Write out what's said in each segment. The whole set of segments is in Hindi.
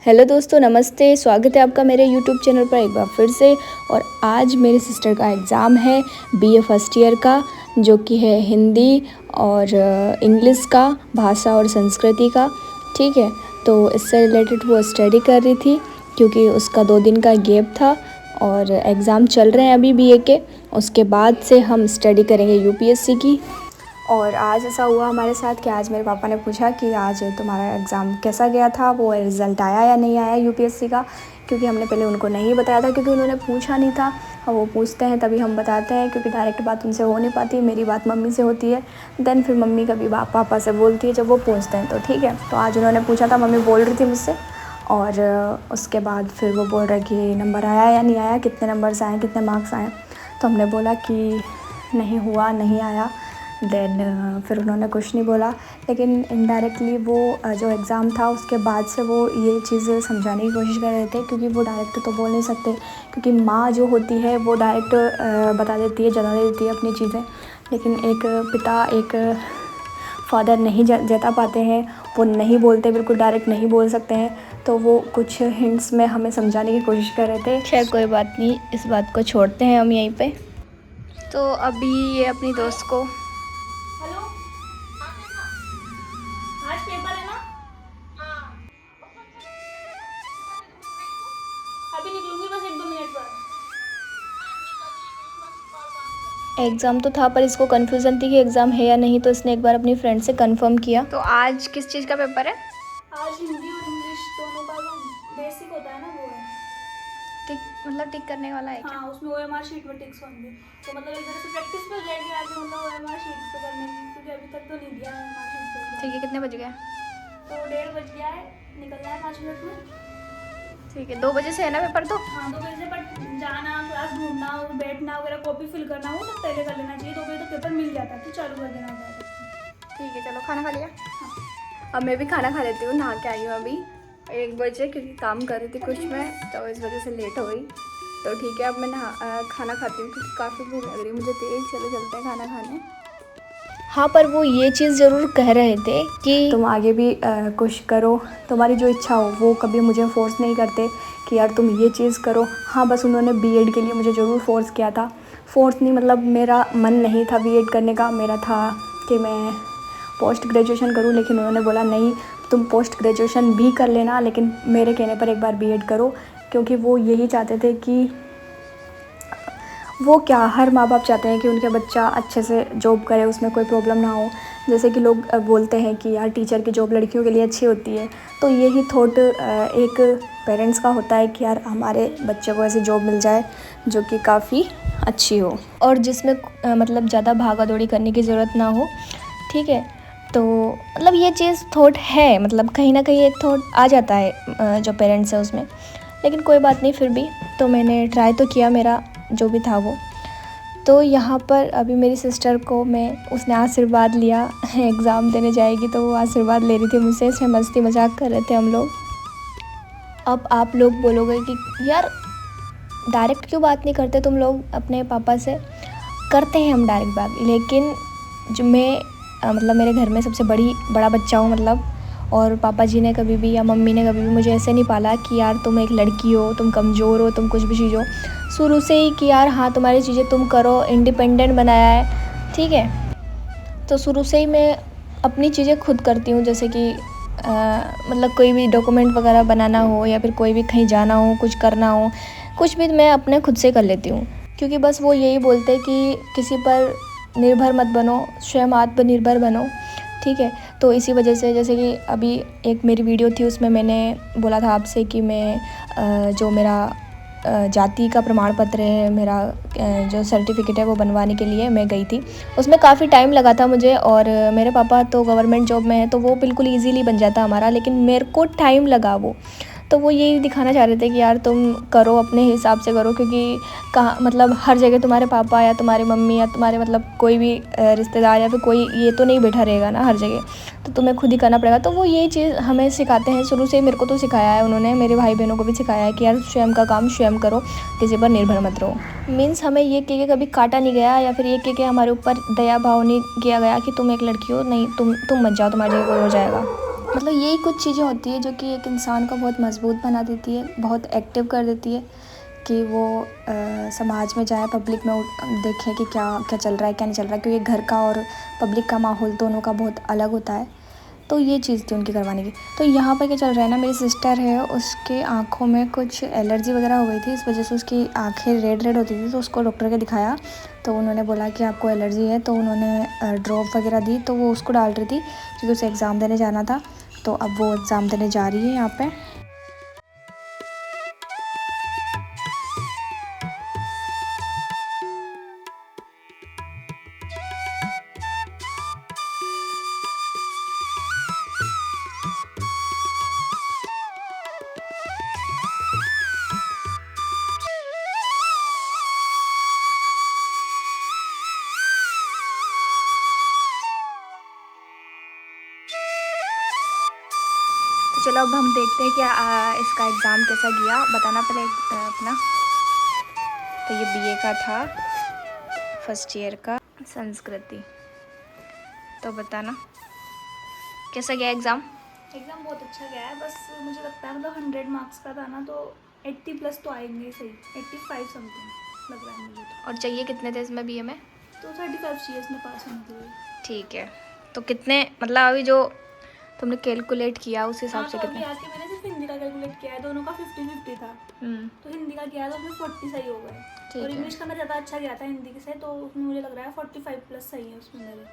हेलो दोस्तों, नमस्ते। स्वागत है आपका मेरे यूट्यूब चैनल पर एक बार फिर से। और आज मेरी सिस्टर का एग्ज़ाम है बीए फर्स्ट ईयर का, जो कि है हिंदी और इंग्लिश का, भाषा और संस्कृति का। ठीक है, तो इससे रिलेटेड वो स्टडी कर रही थी क्योंकि उसका 2 दिन का गैप था और एग्ज़ाम चल रहे हैं अभी बीए के। उसके बाद से हम स्टडी करेंगे यूपीएससी की। और आज ऐसा हुआ हमारे साथ कि आज मेरे पापा ने पूछा कि आज तुम्हारा एग्ज़ाम कैसा गया था, वो रिज़ल्ट आया या नहीं आया यूपीएससी का। क्योंकि हमने पहले उनको नहीं बताया था, क्योंकि उन्होंने पूछा नहीं था। और वो पूछते हैं तभी हम बताते हैं, क्योंकि डायरेक्ट बात उनसे हो नहीं पाती। मेरी बात मम्मी से होती है, देन फिर मम्मी कभी पापा से बोलती है जब वो पूछते हैं। तो ठीक है, तो आज उन्होंने पूछा था, मम्मी बोल रही थी मुझसे। और उसके बाद फिर वो बोल रहे कि नंबर आया या नहीं आया, कितने नंबर्स आए, कितने मार्क्स आए। तो हमने बोला कि नहीं हुआ, नहीं आया। देन फिर उन्होंने कुछ नहीं बोला, लेकिन इनडायरेक्टली वो जो एग्ज़ाम था उसके बाद से वो ये चीज़ समझाने की कोशिश कर रहे थे, क्योंकि वो डायरेक्ट तो बोल नहीं सकते, क्योंकि माँ जो होती है वो डायरेक्ट बता देती है, जता देती है अपनी चीज़ें। लेकिन एक पिता, एक फादर नहीं जता पाते हैं, वो नहीं बोलते, बिल्कुल डायरेक्ट नहीं बोल सकते हैं। तो वो कुछ हिंट्स में हमें समझाने की कोशिश कर रहे थे। खैर कोई बात नहीं, इस बात को छोड़ते हैं हम यहीं पे। तो अभी ये अपनी दोस्त को हेलो, आज पेपर है ना? अभी निकलूंगी बस 1-2 मिनट बाद। एग्ज़ाम तो था, पर इसको कन्फ्यूज़न थी कि एग्ज़ाम है या नहीं, तो इसने एक बार अपनी फ्रेंड से कंफर्म किया। तो आज किस चीज़ का पेपर है? आज हिंदी और इंग्लिश दोनों का जो बेसिक होता है ना, वो है। टिक मतलब टिक करने वाला है क्या? हाँ, उसमें ओएमआर शीट में टिक्स होंगे, तो मतलब एक तरह से प्रैक्टिस भी हो जाएगी आज, मतलब ओएमआर शीट पे करने की, क्योंकि अभी तक तो नहीं दिया है ओएमआर शीट पे। ठीक है, कितने बज गया? तो 1:30 बज गया है, निकलना है 5 मिनट में। ठीक है, 2 बजे से है ना पेपर? तो हाँ, 2 बजे से, बट जाना, क्लास ढूंढना और बैठना वगैरह, कॉपी फिल करना, वो सब पहले कर लेना चाहिए। 2 बजे तो पेपर मिल जाता है, तो चालू कर देना होता है। ठीक है, चलो खाना खा लिया? अब मैं भी खाना खा लेती हूँ, नहा के आई हूँ अभी 1 बजे, क्योंकि काम कर रही थी कुछ मैं, तो इस वजह से लेट हो गई। तो ठीक है, अब मैं खाना खाती हूँ, क्योंकि काफ़ी भूख लग रही है मुझे तेज। चलो चलते हैं खाना खाने। हाँ, पर वो ये चीज़ ज़रूर कह रहे थे कि तुम आगे भी कुछ करो, तुम्हारी जो इच्छा हो। वो कभी मुझे फ़ोर्स नहीं करते कि यार तुम ये चीज़ करो। हाँ, बस उन्होंने बीएड के लिए मुझे ज़रूर फ़ोर्स किया था। फ़ोर्स नहीं, मतलब मेरा मन नहीं था बीएड करने का, मेरा था कि मैं पोस्ट ग्रेजुएशन करूं। लेकिन उन्होंने बोला नहीं, तुम पोस्ट ग्रेजुएशन भी कर लेना, लेकिन मेरे कहने पर एक बार बीएड करो। क्योंकि वो यही चाहते थे कि वो क्या, हर माँ बाप चाहते हैं कि उनका बच्चा अच्छे से जॉब करे, उसमें कोई प्रॉब्लम ना हो। जैसे कि लोग बोलते हैं कि यार टीचर की जॉब लड़कियों के लिए अच्छी होती है, तो यही थॉट एक पेरेंट्स का होता है कि यार हमारे बच्चे को ऐसी जॉब मिल जाए जो कि काफ़ी अच्छी हो और जिसमें मतलब ज़्यादा भागा दौड़ी करने की ज़रूरत ना हो। ठीक है, तो मतलब ये चीज़ थॉट है, मतलब कहीं ना कहीं एक थॉट आ जाता है जो पेरेंट्स है उसमें। लेकिन कोई बात नहीं, फिर भी तो मैंने ट्राई तो किया, मेरा जो भी था वो। तो यहाँ पर अभी मेरी सिस्टर को उसने आशीर्वाद लिया, एग्ज़ाम देने जाएगी तो वो आशीर्वाद ले रही थी मुझसे, इसमें मस्ती मजाक कर रहे थे हम लोग। अब आप लोग बोलोगे कि यार डायरेक्ट क्यों बात नहीं करते तुम लोग अपने पापा से? करते हैं हम डायरेक्ट बात, लेकिन जो मैं मतलब मेरे घर में सबसे बड़ा बच्चा हूँ मतलब। और पापा जी ने कभी भी या मम्मी ने कभी भी मुझे ऐसे नहीं पाला कि यार तुम एक लड़की हो, तुम कमज़ोर हो, तुम कुछ भी चीज़ हो। शुरू से ही कि यार हाँ तुम्हारी चीज़ें तुम करो, इंडिपेंडेंट बनाया है। ठीक है, तो शुरू से ही मैं अपनी चीज़ें खुद करती हूँ। जैसे कि मतलब कोई भी डॉक्यूमेंट वगैरह बनाना हो या फिर कोई भी कहीं जाना हो, कुछ करना हो, कुछ भी मैं अपने खुद से कर लेती हूँ। क्योंकि बस वो यही बोलते हैं कि किसी पर निर्भर मत बनो, स्वयं आत्मनिर्भर बनो। ठीक है, तो इसी वजह से जैसे कि अभी एक मेरी वीडियो थी, उसमें मैंने बोला था आपसे कि मैं जो मेरा जाति का प्रमाण पत्र है, मेरा जो सर्टिफिकेट है वो बनवाने के लिए मैं गई थी। उसमें काफ़ी टाइम लगा था मुझे, और मेरे पापा तो गवर्नमेंट जॉब में है तो वो बिल्कुल इजीली बन जाता हमारा, लेकिन मेरे को टाइम लगा वो। तो वो यही दिखाना चाह रहे थे कि यार तुम करो, अपने हिसाब से करो, क्योंकि कहाँ मतलब हर जगह तुम्हारे पापा या तुम्हारी मम्मी या तुम्हारे मतलब कोई भी रिश्तेदार या फिर कोई ये तो नहीं बैठा रहेगा ना हर जगह, तो तुम्हें खुद ही करना पड़ेगा। तो वो यही चीज़ हमें सिखाते हैं शुरू से। मेरे को तो सिखाया है उन्होंने, मेरे भाई बहनों को भी सिखाया है कि यार स्वयं का काम स्वयं करो, किसी पर निर्भर मत रहो। मीन्स हमें ये कह के कभी काटा नहीं गया, या फिर ये कह के हमारे ऊपर दया भाव नहीं किया गया कि तुम एक लड़की हो, नहीं तुम मत जाओ, तुम्हारी जगह कोई हो जाएगा। मतलब यही कुछ चीज़ें होती है जो कि एक इंसान को बहुत मजबूत बना देती है, बहुत एक्टिव कर देती है कि वो समाज में जाए, पब्लिक में देखे कि क्या क्या चल रहा है क्या नहीं चल रहा है, क्योंकि घर का और पब्लिक का माहौल दोनों का बहुत अलग होता है। तो ये चीज़ थी उनकी करवाने की। तो यहाँ पर क्या चल रहा है ना, मेरी सिस्टर है, उसके आँखों में कुछ एलर्जी वगैरह हो गई थी, इस वजह से उसकी आँखें रेड रेड होती थी। तो उसको डॉक्टर के दिखाया तो उन्होंने बोला कि आपको एलर्जी है, तो उन्होंने ड्रॉप वगैरह दी, तो वो उसको डाल रही थी क्योंकि उसे एग्ज़ाम देने जाना था। तो अब वो एग्ज़ाम देने जा रही है यहाँ पे। तो चलो अब हम देखते हैं कि इसका एग्ज़ाम कैसा गया। बताना पहले अपना। तो ये बीए का था, फर्स्ट ईयर का, संस्कृति। तो बताना कैसा गया एग्ज़ाम। एग्ज़ाम बहुत अच्छा गया है, बस मुझे लगता है मतलब 100 मार्क्स का था ना, तो 80 प्लस तो आएंगे सही, 85 समथिंग लग रहा है मुझे तो। और चाहिए कितने थे इसमें बीए में? तो 35 चाहिए इसमें पास होने के लिए। ठीक है। तो कितने, मतलब अभी जो तुमने कैलकुलेट किया उस हिसाब हाँ, से तो अभी कितने? आज के मैंने सिर्फ हिंदी का कैलकुलेट किया है, दोनों का 50-50 था। तो हिंदी का किया है तो उसमें 40 सही हो गए, ठीक और है। इंग्लिश का मैं ज़्यादा अच्छा गया था हिंदी के से, तो उसमें मुझे लग रहा है 45 प्लस सही है उसमें मेरे।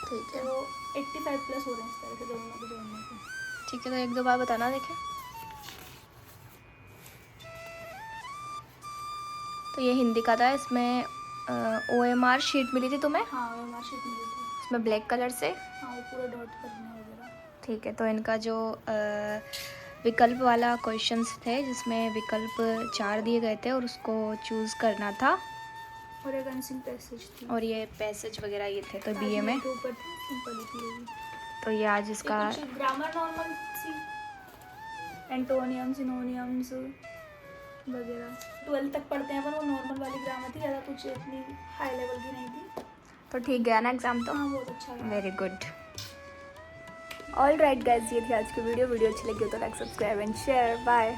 ठीक है। तो 85 प्लस हो रहे हैं इस तरह से दोनों के जोड़ने के। ठीक है, तो एक दो बार बताना देखें। तो ये हिंदी का था, इसमें OMR शीट मिली थी तुम्हें, हाँ, वो मार्कशीट मिली थी। इसमें ब्लैक कलर से। हाँ, वो पूरे डॉट करने वगैरह। ठीक है। तो इनका जो विकल्प वाला क्वेश्चंस थे, जिसमें विकल्प 4 दिए गए थे और उसको चूज़ करना था, और एक अनसिंग पैसेज थी, और ये पैसेज वगैरह ये थे। तो आज बीए में मेरे के ऊपर सिंपल थी वो भी। तो ये आज इसका ये कुछ ग्रामर नॉर्मल सी, एंटोनियम सिनोनियम्स वगैरह 12 तक पढ़ते हैं, पर वो नॉर्मल वाली ग्रामर थी, ज़्यादा कुछ इतनी हाई लेवल की नहीं थी। तो ठीक गया ना एग्ज़ाम? तो हाँ, बहुत अच्छा गया। Very good. All right guys, ये थी आज की वीडियो अच्छी लगी हो तो like, subscribe and share. Bye.